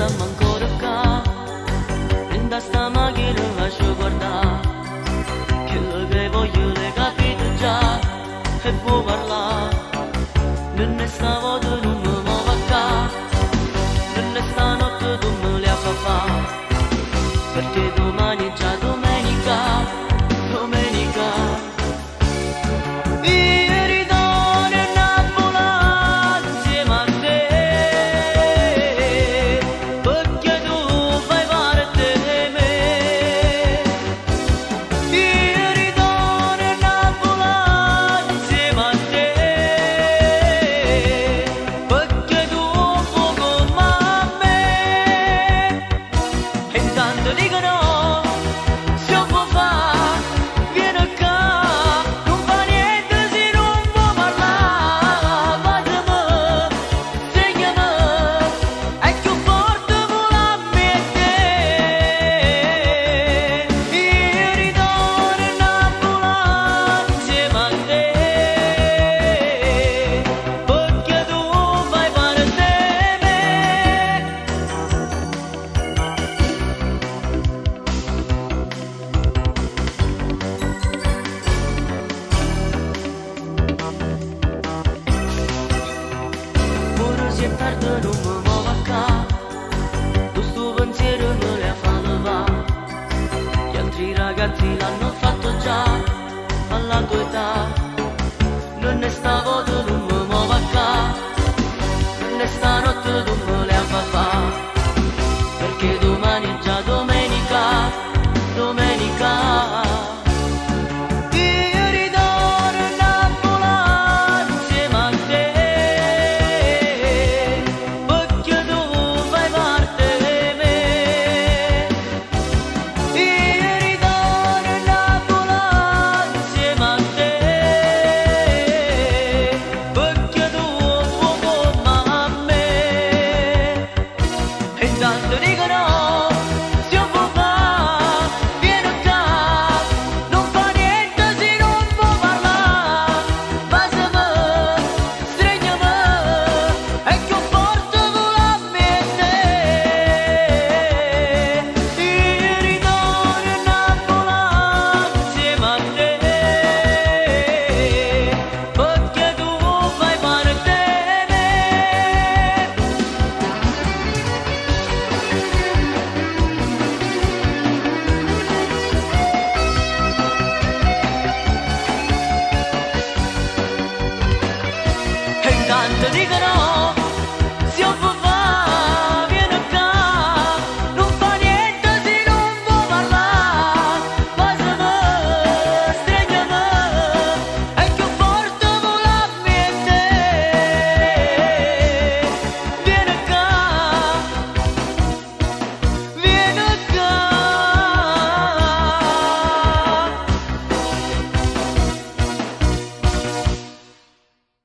stiamo ancora qua, in da sta macchina lascio guardare, quello che voglio le capite già, e vuoi parlare, non ne stavo non mi muovo a qua, non ne stanotte tu me le fa fare, perché domani è già domenica, domenica. Se è tardi non mi muovo a ca, questo pensiero me le fa levare, gli altri ragazzi l'hanno fatto già, alla tua età, non ne stavo non mi muovo a ca, non ne stanotte non me le fa fare, perché domani è già domenica, domenica. Tanto dicono, se un po' fa, vieni qua, non fa niente se non può parlare, basami, stregnami, e che forte vola me te, io ritorno a volare insieme a te, perché tu fai parte di me. Tanto dicono